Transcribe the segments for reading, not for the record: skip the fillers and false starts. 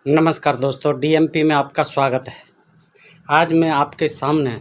नमस्कार दोस्तों, डीएमपी में आपका स्वागत है। आज मैं आपके सामने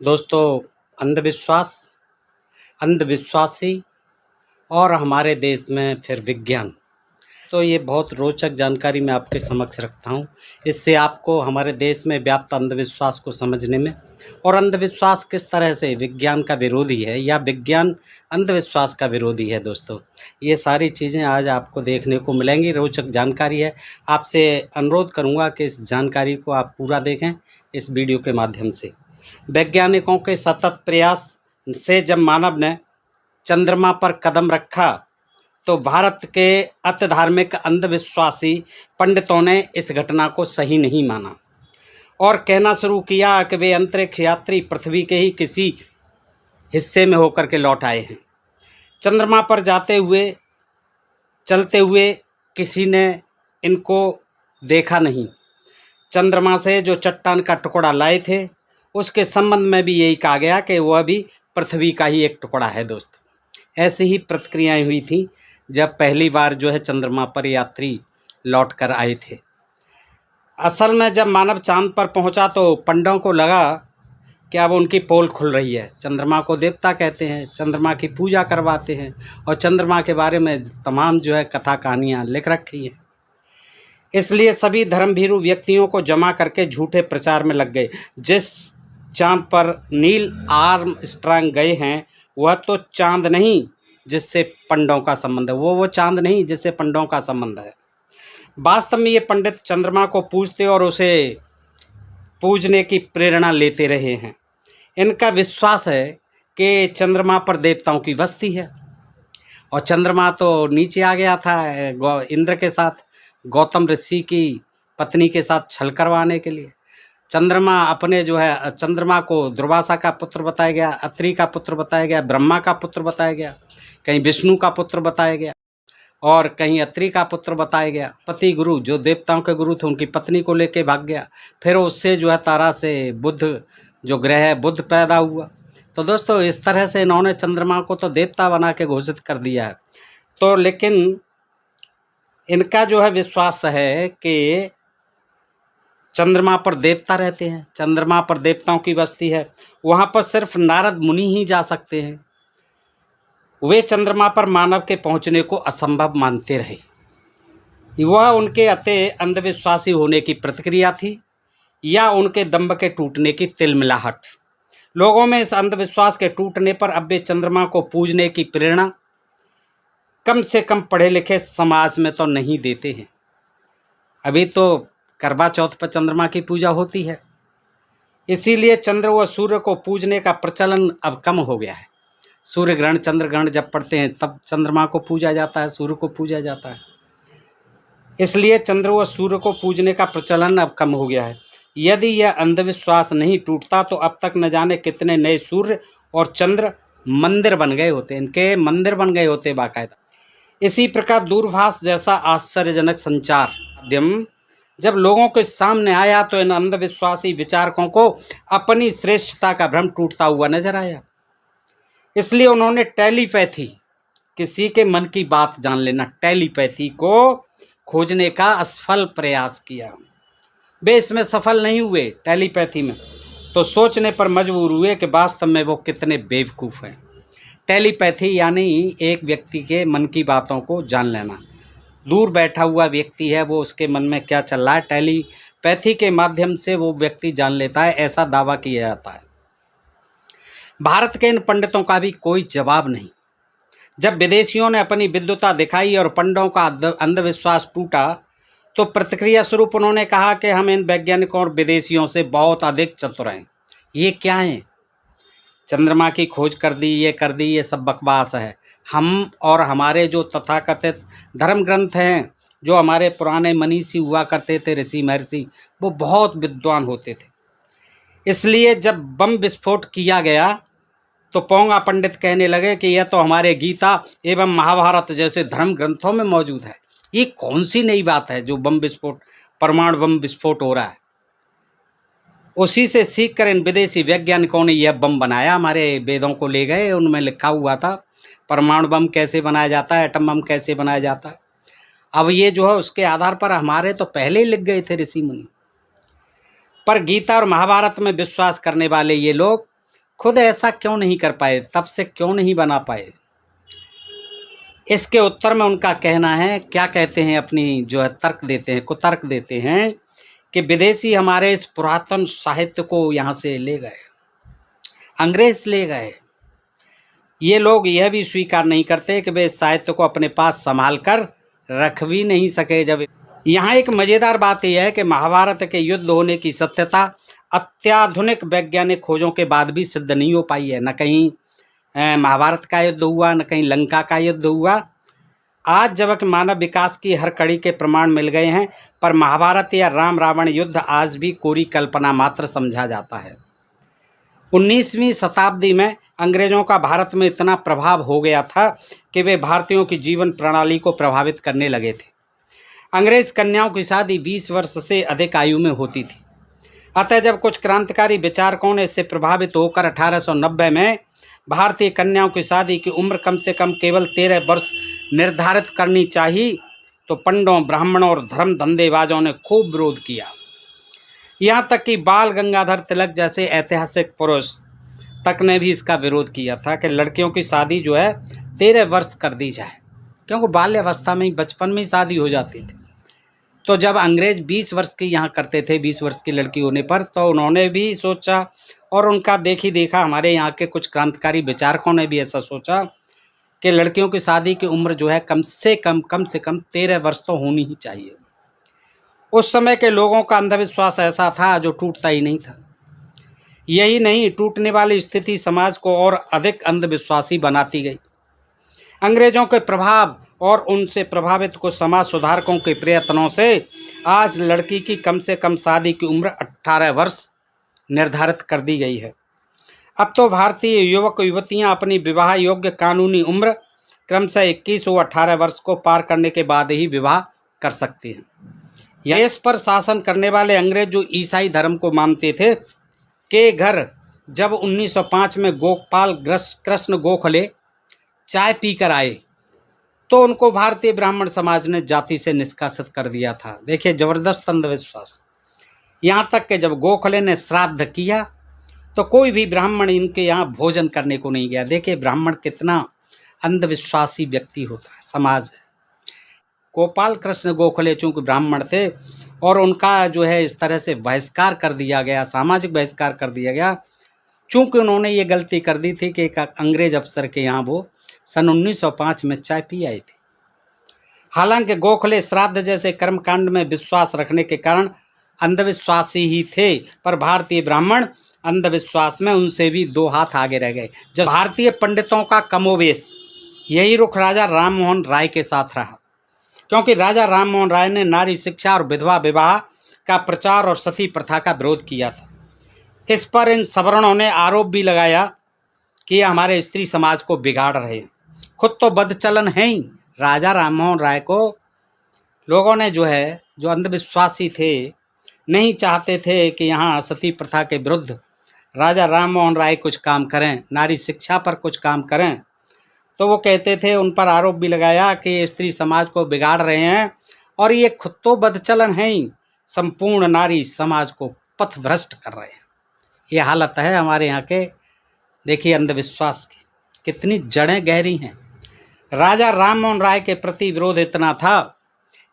दोस्तों अंधविश्वास, अंधविश्वासी और हमारे देश में फिर विज्ञान, तो ये बहुत रोचक जानकारी मैं आपके समक्ष रखता हूँ। इससे आपको हमारे देश में व्याप्त अंधविश्वास को समझने में और अंधविश्वास किस तरह से विज्ञान का विरोधी है या विज्ञान अंधविश्वास का विरोधी है, दोस्तों ये सारी चीज़ें आज आपको देखने को मिलेंगी। रोचक जानकारी है। आपसे अनुरोध करूंगा कि इस जानकारी को आप पूरा देखें इस वीडियो के माध्यम से। वैज्ञानिकों के सतत प्रयास से जब मानव ने चंद्रमा पर कदम रखा तो भारत के अति धार्मिक अंधविश्वासी पंडितों ने इस घटना को सही नहीं माना और कहना शुरू किया कि वे अंतरिक्ष यात्री पृथ्वी के ही किसी हिस्से में होकर के लौट आए हैं। चंद्रमा पर जाते हुए चलते हुए किसी ने इनको देखा नहीं। चंद्रमा से जो चट्टान का टुकड़ा लाए थे उसके संबंध में भी यही कहा गया कि वह भी पृथ्वी का ही एक टुकड़ा है। दोस्त ऐसी ही प्रतिक्रियाएं हुई थी जब पहली बार चंद्रमा पर यात्री लौट कर आए थे। असल में जब मानव चांद पर पहुंचा तो पंडितों को लगा कि अब उनकी पोल खुल रही है। चंद्रमा को देवता कहते हैं, चंद्रमा की पूजा करवाते हैं और चंद्रमा के बारे में तमाम कथा कहानियाँ लिख रखी हैं। इसलिए सभी धर्मभीरू व्यक्तियों को जमा करके झूठे प्रचार में लग गए। जिस चांद पर नील आर्मस्ट्रांग गए हैं वह तो चांद नहीं जिससे पंडितों का संबंध है, वो चांद नहीं जिससे पंडितों का संबंध है। वास्तव में ये पंडित चंद्रमा को पूजते और उसे पूजने की प्रेरणा लेते रहे हैं। इनका विश्वास है कि चंद्रमा पर देवताओं की बस्ती है और चंद्रमा तो नीचे आ गया था इंद्र के साथ, गौतम ऋषि की पत्नी के साथ छल करवाने के लिए। चंद्रमा अपने चंद्रमा को दुर्वासा का पुत्र बताया गया, अत्रि का पुत्र बताया गया, ब्रह्मा का पुत्र बताया गया, कहीं विष्णु का पुत्र बताया गया और कहीं अत्रि का पुत्र बताया गया। पति गुरु जो देवताओं के गुरु थे उनकी पत्नी को लेके भाग गया। फिर उससे तारा से बुध जो ग्रह है बुध पैदा हुआ। तो दोस्तों इस तरह से इन्होंने चंद्रमा को तो देवता बना के घोषित कर दिया है। तो लेकिन इनका विश्वास है कि चंद्रमा पर देवता रहते हैं, चंद्रमा पर देवताओं की बस्ती है, वहाँ पर सिर्फ नारद मुनि ही जा सकते हैं। वे चंद्रमा पर मानव के पहुंचने को असंभव मानते रहे। वह उनके अति अंधविश्वासी होने की प्रतिक्रिया थी या उनके दंभ के टूटने की तिलमिलाहट। लोगों में इस अंधविश्वास के टूटने पर अब वे चंद्रमा को पूजने की प्रेरणा कम से कम पढ़े लिखे समाज में तो नहीं देते हैं। अभी तो करवा चौथ पर चंद्रमा की पूजा होती है, इसीलिए चंद्र व सूर्य को पूजने का प्रचलन अब कम हो गया है। सूर्य ग्रहण चंद्र ग्रहण जब पड़ते हैं तब चंद्रमा को पूजा जाता है, सूर्य को पूजा जाता है। इसलिए चंद्र व सूर्य को पूजने का प्रचलन अब कम हो गया है। यदि यह अंधविश्वास नहीं टूटता तो अब तक न जाने कितने नए सूर्य और चंद्र मंदिर बन गए होते, इनके मंदिर बन गए होते बाकायदा। इसी प्रकार दूरभाष जैसा आश्चर्यजनक संचार माध्यम जब लोगों के सामने आया तो इन अंधविश्वासी विचारकों को अपनी श्रेष्ठता का भ्रम टूटता हुआ नजर आया। इसलिए उन्होंने टेलीपैथी, किसी के मन की बात जान लेना, टेलीपैथी को खोजने का असफल प्रयास किया। वे इसमें सफल नहीं हुए टेलीपैथी में, तो सोचने पर मजबूर हुए कि वास्तव में वो कितने बेवकूफ़ हैं। टेलीपैथी यानी एक व्यक्ति के मन की बातों को जान लेना। दूर बैठा हुआ व्यक्ति है, वो उसके मन में क्या चल रहा है टेलीपैथी के माध्यम से वो व्यक्ति जान लेता है, ऐसा दावा किया जाता है। भारत के इन पंडितों का भी कोई जवाब नहीं। जब विदेशियों ने अपनी विद्वता दिखाई और पंडितों का अंधविश्वास टूटा तो प्रतिक्रिया स्वरूप उन्होंने कहा कि हम इन वैज्ञानिकों और विदेशियों से बहुत अधिक चतुर हैं। ये क्या है? चंद्रमा की खोज कर दी, ये कर दी, ये सब बकवास है। हम और हमारे जो तथाकथित धर्म ग्रंथ हैं, जो हमारे पुराने मनीषी हुआ करते थे, ऋषि महर्षि, वो बहुत विद्वान होते थे। इसलिए जब बम विस्फोट किया गया तो पोंगा पंडित कहने लगे कि यह तो हमारे गीता एवं महाभारत जैसे धर्म ग्रंथों में मौजूद है। ये कौन सी नई बात है जो बम विस्फोट, परमाणु बम विस्फोट हो रहा है? उसी से सीख कर इन विदेशी वैज्ञानिकों ने यह बम बनाया। हमारे वेदों को ले गए, उनमें लिखा हुआ था परमाणु बम कैसे बनाया जाता है, एटम बम कैसे बनाया जाता है। अब ये जो है उसके आधार पर हमारे तो पहले ही लिख गए थे ऋषि मुनि। पर गीता और महाभारत में विश्वास करने वाले ये लोग खुद ऐसा क्यों नहीं कर पाए, तब से क्यों नहीं बना पाए? इसके उत्तर में उनका कहना है, क्या कहते हैं, अपनी जो है तर्क देते हैं, कुतर्क देते हैं कि विदेशी हमारे इस पुरातन साहित्य को यहाँ से ले गए, अंग्रेज ले गए। ये लोग यह भी स्वीकार नहीं करते कि वे इस साहित्य को अपने पास संभाल कर रख भी नहीं सके। जब यहाँ एक मज़ेदार बात यह है कि महाभारत के युद्ध होने की सत्यता अत्याधुनिक वैज्ञानिक खोजों के बाद भी सिद्ध नहीं हो पाई है। न कहीं महाभारत का युद्ध हुआ, न कहीं लंका का युद्ध हुआ। आज जबकि मानव विकास की हर कड़ी के प्रमाण मिल गए हैं, पर महाभारत या राम रावण युद्ध आज भी कोरी कल्पना मात्र समझा जाता है। 19वीं शताब्दी में अंग्रेजों का भारत में इतना प्रभाव हो गया था कि वे भारतीयों की जीवन प्रणाली को प्रभावित करने लगे थे। अंग्रेज कन्याओं की शादी 20 वर्ष से अधिक आयु में होती थी। अतः जब कुछ क्रांतिकारी विचारकों ने इससे प्रभावित होकर 1890 में भारतीय कन्याओं की शादी की उम्र कम से कम केवल 13 वर्ष निर्धारित करनी चाहिए, तो पंडों, ब्राह्मणों और धर्म धंधेबाजों ने खूब विरोध किया। यहाँ तक कि बाल गंगाधर तिलक जैसे ऐतिहासिक पुरुष तक ने भी इसका विरोध किया था कि लड़कियों की शादी जो है 13 वर्ष कर दी जाए, क्योंकि बाल्यावस्था में ही, बचपन में ही शादी हो जाती थी। तो जब अंग्रेज 20 वर्ष की यहाँ करते थे, 20 वर्ष की लड़की होने पर, तो उन्होंने भी सोचा और उनका देखी देखा हमारे यहाँ के कुछ क्रांतिकारी विचारकों ने भी ऐसा सोचा कि लड़कियों की शादी की उम्र जो है कम से कम 13 वर्ष तो होनी ही चाहिए। उस समय के लोगों का अंधविश्वास ऐसा था जो टूटता ही नहीं था। यही नहीं, टूटने वाली स्थिति समाज को और अधिक अंधविश्वासी बनाती गई। अंग्रेजों के प्रभाव और उनसे प्रभावित कुछ समाज सुधारकों के प्रयत्नों से आज लड़की की कम से कम शादी की उम्र 18 वर्ष निर्धारित कर दी गई है। अब तो भारतीय युवक युवतियां अपनी विवाह योग्य कानूनी उम्र क्रमशः 21 व 18 वर्ष को पार करने के बाद ही विवाह कर सकती हैं। देश पर शासन करने वाले अंग्रेज जो ईसाई धर्म को मानते थे, के घर जब 1905 में गोपाल कृष्ण गोखले चाय पीकर आए तो उनको भारतीय ब्राह्मण समाज ने जाति से निष्कासित कर दिया था। देखिए, जबरदस्त अंधविश्वास। यहाँ तक कि जब गोखले ने श्राद्ध किया तो कोई भी ब्राह्मण इनके यहाँ भोजन करने को नहीं गया। देखिए, ब्राह्मण कितना अंधविश्वासी व्यक्ति होता है, समाज है। गोपाल कृष्ण गोखले चूँकि ब्राह्मण थे और उनका जो है इस तरह से बहिष्कार कर दिया गया, सामाजिक बहिष्कार कर दिया गया, चूँकि उन्होंने ये गलती कर दी थी कि एक अंग्रेज अफसर के यहाँ वो सन 1905 में चाय पी आए थे। हालांकि गोखले श्राद्ध जैसे कर्मकांड में विश्वास रखने के कारण अंधविश्वासी ही थे, पर भारतीय ब्राह्मण अंधविश्वास में उनसे भी 2 हाथ आगे रह गए। जब भारतीय पंडितों का कमोबेश यही रुख राजा राममोहन राय के साथ रहा, क्योंकि राजा राममोहन राय ने नारी शिक्षा और विधवा विवाह का प्रचार और सती प्रथा का विरोध किया था। इस पर इन सवर्णों ने आरोप भी लगाया कि ये हमारे स्त्री समाज को बिगाड़ रहे हैं। खुद तो बदचलन है ही। राजा राममोहन राय को लोगों ने जो है, जो अंधविश्वासी थे, नहीं चाहते थे कि यहाँ सती प्रथा के विरुद्ध राजा राममोहन राय कुछ काम करें, नारी शिक्षा पर कुछ काम करें, तो वो कहते थे, उन पर आरोप भी लगाया कि स्त्री समाज को बिगाड़ रहे हैं और ये खुद तो बदचलन है ही, संपूर्ण नारी समाज को पथभ्रष्ट कर रहे हैं। ये हालत है हमारे यहाँ के। देखिए, अंधविश्वास की कितनी जड़ें गहरी हैं। राजा राममोहन राय के प्रति विरोध इतना था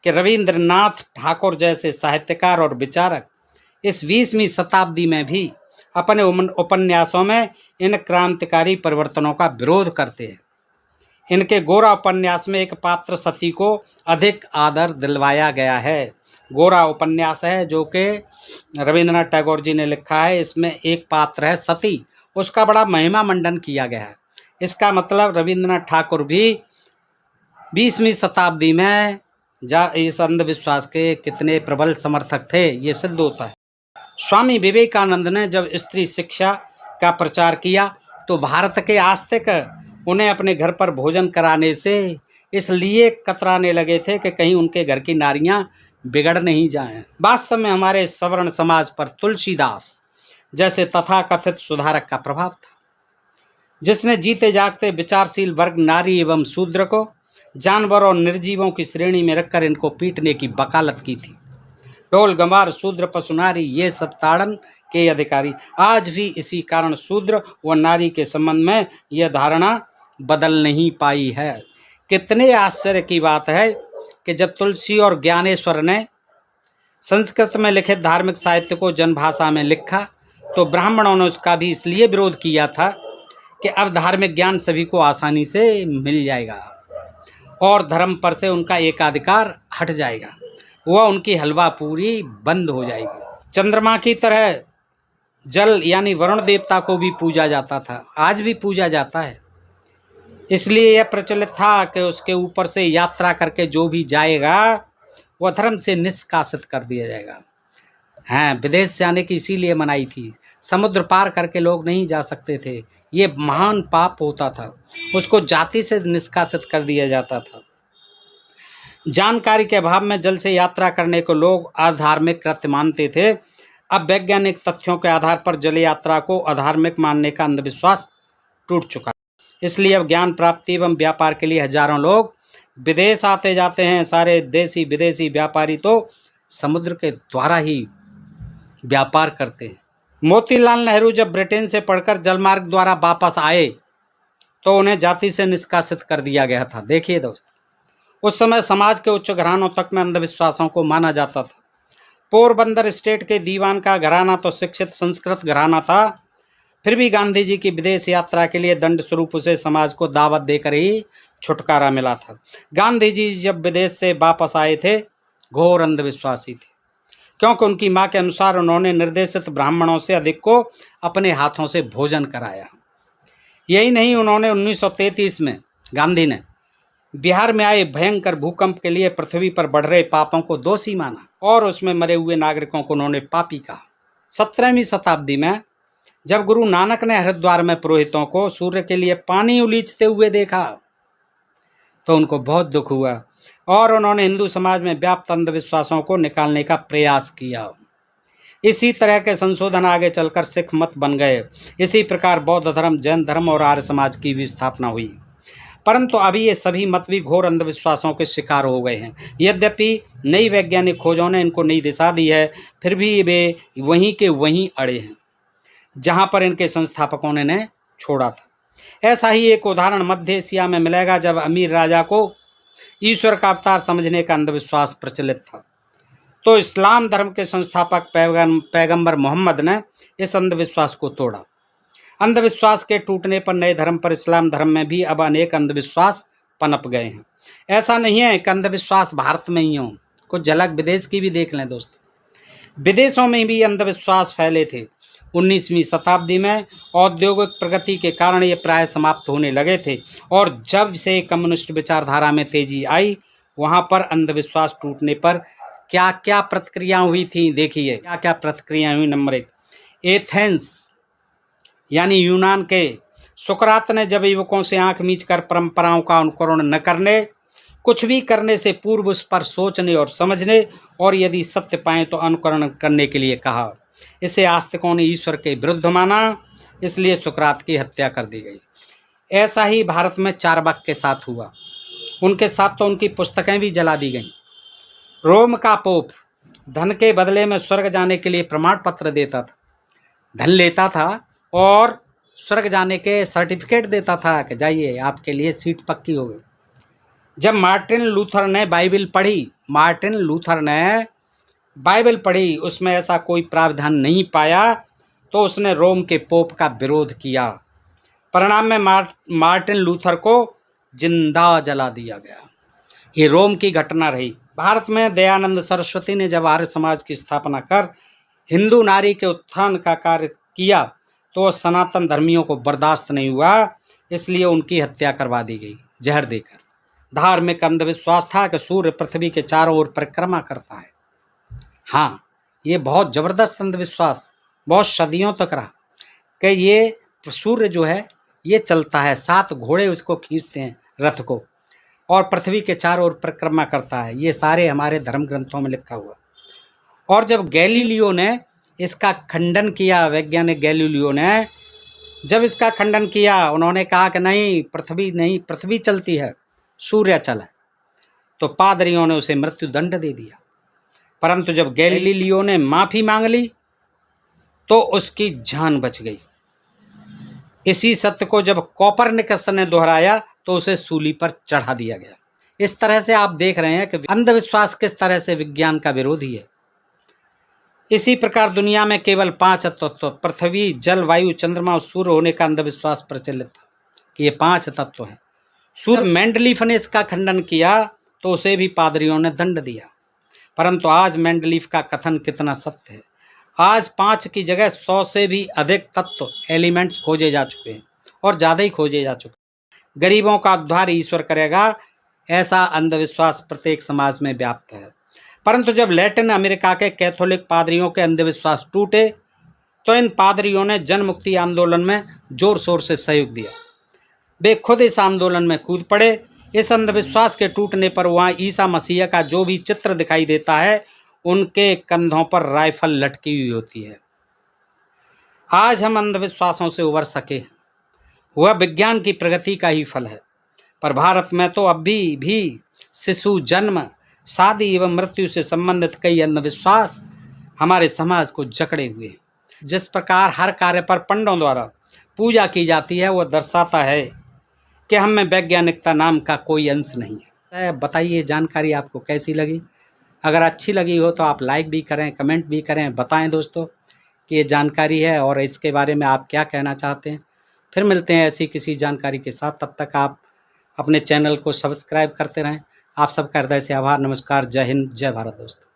कि रविंद्रनाथ ठाकुर जैसे साहित्यकार और विचारक इस 20वीं शताब्दी में भी अपने उपन्यासों में इन क्रांतिकारी परिवर्तनों का विरोध करते हैं। इनके गोरा उपन्यास में एक पात्र सती को अधिक आदर दिलवाया गया है। गोरा उपन्यास है जो कि रविंद्रनाथ टैगोर जी ने लिखा है। इसमें एक पात्र है सती, उसका बड़ा महिमा मंडन किया गया है। इसका मतलब रविंद्रनाथ ठाकुर भी 20वीं शताब्दी में इस अंधविश्वास के कितने प्रबल समर्थक थे, ये सिद्ध होता है। स्वामी विवेकानंद ने जब स्त्री शिक्षा का प्रचार किया तो भारत के आस्तिक उन्हें अपने घर पर भोजन कराने से इसलिए कतराने लगे थे कि कहीं उनके घर की नारियां बिगड़ नहीं जाएं। वास्तव में हमारे सवर्ण समाज पर तुलसीदास जैसे तथाकथित सुधारक का प्रभाव था, जिसने जीते जागते विचारशील वर्ग नारी एवं शूद्र को जानवर और निर्जीवों की श्रेणी में रखकर इनको पीटने की वकालत की थी। ढोल गंवार शूद्र पशु नारी ये सब ताड़न के अधिकारी। आज भी इसी कारण शूद्र व नारी के संबंध में यह धारणा बदल नहीं पाई है। कितने आश्चर्य की बात है कि जब तुलसी और ज्ञानेश्वर ने संस्कृत में लिखित धार्मिक साहित्य को जनभाषा में लिखा तो ब्राह्मणों ने उसका भी इसलिए विरोध किया था कि अब धार्मिक ज्ञान सभी को आसानी से मिल जाएगा और धर्म पर से उनका एकाधिकार हट जाएगा, वह उनकी हलवा पूरी बंद हो जाएगी। चंद्रमा की तरह जल यानी वरुण देवता को भी पूजा जाता था, आज भी पूजा जाता है। इसलिए यह प्रचलित था कि उसके ऊपर से यात्रा करके जो भी जाएगा वह धर्म से निष्कासित कर दिया जाएगा। हाँ, विदेश से आने की इसीलिए मनाही थी, समुद्र पार करके लोग नहीं जा सकते थे, ये महान पाप होता था, उसको जाति से निष्कासित कर दिया जाता था। जानकारी के अभाव में जल से यात्रा करने को लोग अधार्मिक कृत्य मानते थे। अब वैज्ञानिक तथ्यों के आधार पर जल यात्रा को अधार्मिक मानने का अंधविश्वास टूट चुका। इसलिए अब ज्ञान प्राप्ति एवं व्यापार के लिए हजारों लोग विदेश आते जाते हैं। सारे देशी विदेशी व्यापारी तो समुद्र के द्वारा ही व्यापार करते हैं। मोतीलाल नेहरू जब ब्रिटेन से पढ़कर जलमार्ग द्वारा वापस आए तो उन्हें जाति से निष्कासित कर दिया गया था। देखिए दोस्त, उस समय समाज के उच्च घरानों तक में अंधविश्वासों को माना जाता था। पोरबंदर स्टेट के दीवान का घराना तो शिक्षित संस्कृत घराना था, फिर भी गांधी जी की विदेश यात्रा के लिए दंड स्वरूप उसे समाज को दावत देकर ही छुटकारा मिला था। गांधी जी जब विदेश से वापस आए थे घोर अंधविश्वासी थे, क्योंकि उनकी मां के अनुसार उन्होंने निर्देशित ब्राह्मणों से अधिक को अपने हाथों से भोजन कराया। यही नहीं, उन्होंने 1933 में गांधी ने बिहार में आए भयंकर भूकंप के लिए पृथ्वी पर बढ़ रहे पापों को दोषी माना और उसमें मरे हुए नागरिकों को उन्होंने पापी कहा। 17वीं शताब्दी में जब गुरु नानक ने हरिद्वार में पुरोहितों को सूर्य के लिए पानी उलीचते हुए देखा तो उनको बहुत दुख हुआ और उन्होंने हिंदू समाज में व्याप्त अंधविश्वासों को निकालने का प्रयास किया। इसी तरह के संशोधन आगे चलकर सिख मत बन गए। इसी प्रकार बौद्ध धर्म, जैन धर्म और आर्य समाज की भी स्थापना हुई। परंतु अभी ये सभी मत भी घोर अंधविश्वासों के शिकार हो गए हैं। यद्यपि नई वैज्ञानिक खोजों ने इनको नई दिशा दी है, फिर भी वे वहीं के वहीं अड़े हैं जहां पर इनके संस्थापकों ने छोड़ा था। ऐसा ही एक उदाहरण मध्य एशिया में मिलेगा, जब अमीर राजा को ईश्वर का अवतार समझने का अंधविश्वास प्रचलित था तो इस्लाम धर्म के संस्थापक पैगंबर मोहम्मद ने इस अंधविश्वास को तोड़ा। अंधविश्वास के टूटने पर नए धर्म पर इस्लाम धर्म में भी अब अनेक अंधविश्वास पनप गए हैं। ऐसा नहीं है कि अंधविश्वास भारत में ही हो, कुछ झलक विदेश की भी देख लें दोस्तों। विदेशों में भी अंधविश्वास फैले थे। 19वीं शताब्दी में औद्योगिक प्रगति के कारण ये प्राय समाप्त होने लगे थे और जब से कम्युनिस्ट विचारधारा में तेजी आई वहाँ पर अंधविश्वास टूटने पर क्या क्या प्रतिक्रिया हुई थी। देखिए क्या क्या प्रतिक्रिया हुई। नंबर 1, एथेंस यानी यूनान के सुकरात ने जब युवकों से आंख मीचकर परंपराओं का अनुकरण न करने, कुछ भी करने से पूर्व उस पर सोचने और समझने और यदि सत्य पाएं तो अनुकरण करने के लिए कहा। इसे आस्तिकों ने ईश्वर के विरुद्ध माना, इसलिए सुकरात की हत्या कर दी गई। ऐसा ही भारत में चारवाक के साथ हुआ। उनके साथ तो उनकी पुस्तकें भी जला दी गईं। रोम का पोप धन के बदले में स्वर्ग जाने के लिए प्रमाण पत्र देता था, धन लेता था और स्वर्ग जाने के सर्टिफिकेट देता था कि जाइए आपके लिए सीट पक्की हो गई। जब मार्टिन लूथर ने बाइबल पढ़ी उसमें ऐसा कोई प्रावधान नहीं पाया तो उसने रोम के पोप का विरोध किया। परिणाम में मार्टिन लूथर को जिंदा जला दिया गया। ये रोम की घटना रही। भारत में दयानंद सरस्वती ने जब आर्य समाज की स्थापना कर हिंदू नारी के उत्थान का कार्य किया तो सनातन धर्मियों को बर्दाश्त नहीं हुआ, इसलिए उनकी हत्या करवा दी गई जहर देकर। धार्मिक अंधविश्वास था कि सूर्य पृथ्वी के चारों ओर परिक्रमा करता है। हाँ, ये बहुत ज़बरदस्त अंधविश्वास बहुत सदियों तक रहा कि ये सूर्य जो है ये चलता है, 7 घोड़े उसको खींचते हैं रथ को और पृथ्वी के चारों ओर परिक्रमा करता है। ये सारे हमारे धर्म ग्रंथों में लिखा हुआ। और जब गैलीलियो ने इसका खंडन किया, वैज्ञानिक गैलीलियो ने जब इसका खंडन किया, उन्होंने कहा कि नहीं पृथ्वी चलती है, सूर्याचल है, तो पादरियों ने उसे मृत्यु दंड दे दिया। परंतु जब गैलीलियो ने माफ़ी मांग ली तो उसकी जान बच गई। इसी सत्य को जब कोपरनिकस ने दोहराया तो उसे सूली पर चढ़ा दिया गया। इस तरह से आप देख रहे हैं कि अंधविश्वास किस तरह से विज्ञान का विरोधी है। इसी प्रकार दुनिया में केवल 5 तत्व पृथ्वी, जल, वायु, चंद्रमा और सूर्य होने का अंधविश्वास प्रचलित था कि ये 5 तत्व हैं। सूर्य मेंडलीफ ने इसका खंडन किया तो उसे भी पादरियों ने दंड दिया। परंतु आज मेंडलीफ का कथन कितना सत्य है। आज 5 की जगह 100 से भी अधिक तत्व एलिमेंट्स खोजे जा चुके हैं और ज़्यादा ही खोजे जा चुके हैं। गरीबों का उद्धार ईश्वर करेगा, ऐसा अंधविश्वास प्रत्येक समाज में व्याप्त है। परंतु जब लैटिन अमेरिका के कैथोलिक पादरियों के अंधविश्वास टूटे तो इन पादरियों ने जन मुक्ति आंदोलन में जोर शोर से सहयोग दिया। वे खुद इस आंदोलन में कूद पड़े। इस अंधविश्वास के टूटने पर वहाँ ईसा मसीह का जो भी चित्र दिखाई देता है, उनके कंधों पर राइफल लटकी हुई होती है। आज हम अंधविश्वासों से उबर सके, वह विज्ञान की प्रगति का ही फल है। पर भारत में तो अभी भी शिशु जन्म, शादी एवं मृत्यु से संबंधित कई अंधविश्वास हमारे समाज को जकड़े हुए हैं। जिस प्रकार हर कार्य पर पंडों द्वारा पूजा की जाती है, वह दर्शाता है कि हम में वैज्ञानिकता नाम का कोई अंश नहीं है। बताइए जानकारी आपको कैसी लगी। अगर अच्छी लगी हो तो आप लाइक भी करें, कमेंट भी करें, बताएं दोस्तों कि ये जानकारी है और इसके बारे में आप क्या कहना चाहते हैं। फिर मिलते हैं ऐसी किसी जानकारी के साथ। तब तक आप अपने चैनल को सब्सक्राइब करते रहें। आप सबका हृदय से आभार। नमस्कार, जय हिंद, जय भारत दोस्तों।